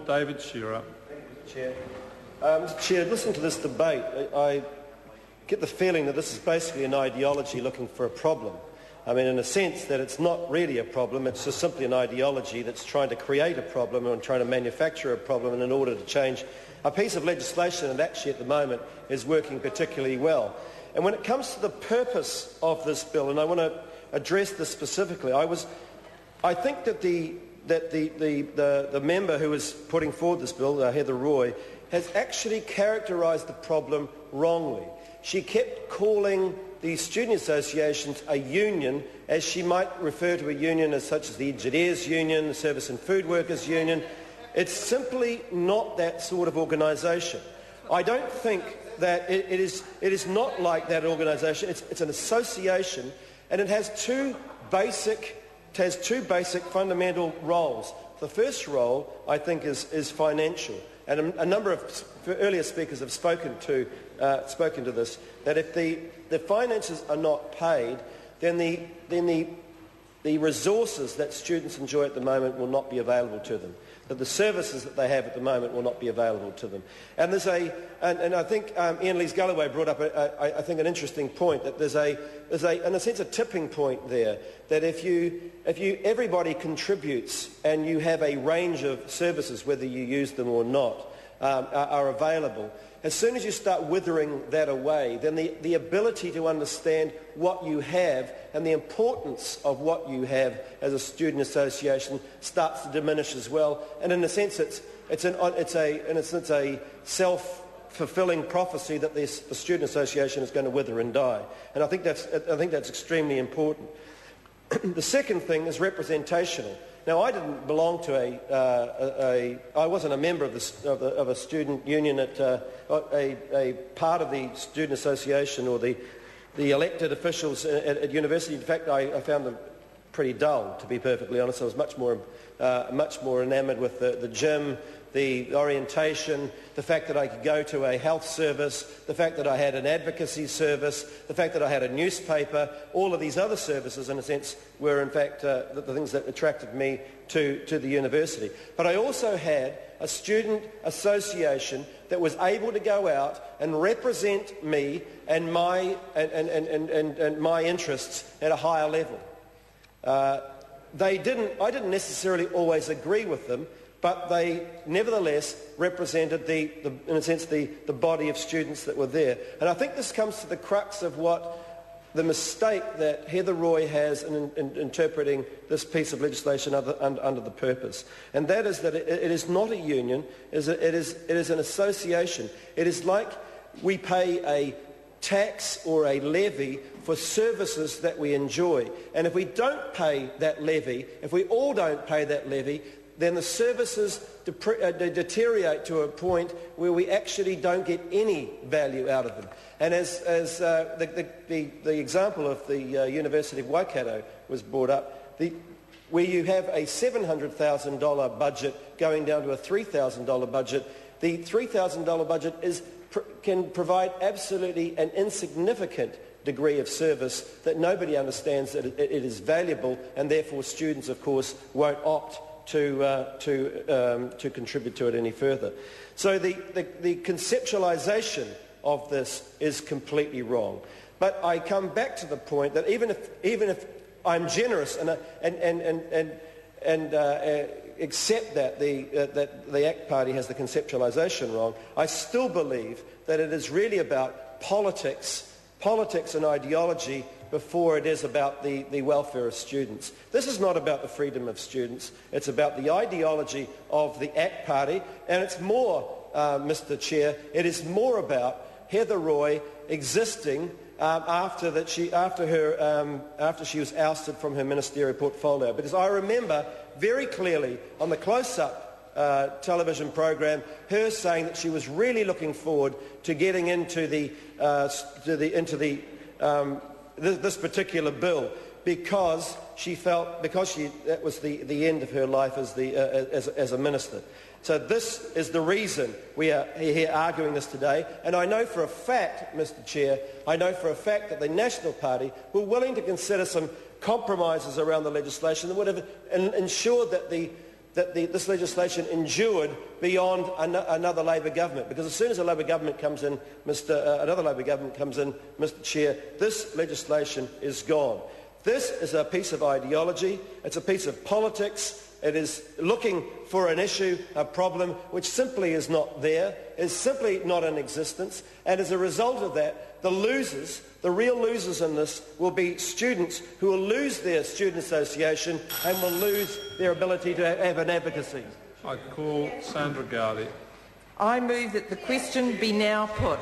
David Shearer. Thank you, Mr. Chair. Mr. Chair, listening to this debate, I get the feeling that this is basically an ideology looking for a problem. I mean, in a sense that it's not really a problem, it's just simply an ideology that's trying to create a problem and trying to manufacture a problem in order to change a piece of legislation that actually at the moment is working particularly well. And when it comes to the purpose of this bill, and I want to address this specifically, I think that the member who is putting forward this bill, Heather Roy, has actually characterised the problem wrongly. She kept calling the student associations a union, as she might refer to a union as such as the Engineers Union, the Service and Food Workers Union. It's simply not that sort of organisation. I don't think that it is not like that organisation. It's an association, and it has two basic fundamental roles. The first role, I think, is financial, and a number of earlier speakers have spoken to this. That if the finances are not paid, then the resources that students enjoy at the moment will not be available to them. That the services that they have at the moment will not be available to them. And and I think Ian Lees-Galloway brought up I think an interesting point, that there's in a sense a tipping point there, that if everybody contributes and you have a range of services, whether you use them or not, are available. As soon as you start withering that away, then the ability to understand what you have and the importance of what you have as a student association starts to diminish as well. And in a sense, it's a self-fulfilling prophecy that the student association is going to wither and die. And I think that's extremely important. The second thing is representational. Now, I didn't belong to I wasn't a member of a student union at a part of the student association or the elected officials at university. In fact, I found them pretty dull, to be perfectly honest. I was much more enamoured with the gym, the orientation, the fact that I could go to a health service, the fact that I had an advocacy service, the fact that I had a newspaper. All of these other services, in a sense, were in fact the things that attracted me to the university. But I also had a student association that was able to go out and represent me and my interests at a higher level. I didn't necessarily always agree with them, but they nevertheless represented in a sense, the body of students that were there. And I think this comes to the crux of what the mistake that Heather Roy has in interpreting this piece of legislation under the purpose. And that is that it is not a union, it is an association. It is like we pay a tax or a levy for services that we enjoy. And if we don't pay that levy, if we all don't pay that levy, then the services deteriorate to a point where we actually don't get any value out of them. And as the example of the University of Waikato was brought up, where you have a $700,000 budget going down to a $3,000 budget, the $3,000 budget can provide absolutely an insignificant degree of service that nobody understands that it is valuable, and therefore students, of course, won't opt to contribute to it any further. So the conceptualisation of this is completely wrong. But I come back to the point that even if I'm generous and accept that the ACT Party has the conceptualisation wrong, I still believe that it is really about politics and ideology before it is about the welfare of students. This is not about the freedom of students. It's about the ideology of the ACT Party, and it's more, Mr. Chair, it is more about Heather Roy existing after she was ousted from her ministerial portfolio. Because I remember very clearly on the close-up television program her saying that she was really looking forward to getting into this particular bill because that was the end of her life as a minister. So this is the reason we are here arguing this today. And I know for a fact, Mr. Chair, that the National Party were willing to consider some compromises around the legislation that would have ensured that the this legislation endured beyond another Labor government, because as soon as a Labor government comes in, another Labor government comes in, Mr. Chair, this legislation is gone. This is a piece of ideology. It's a piece of politics. It is looking for an issue, a problem, which simply is not there, is simply not in existence, and as a result of that, the losers, the real losers in this, will be students who will lose their student association and will lose their ability to have an advocacy. I call Sandra Gardy. I move that the question be now put.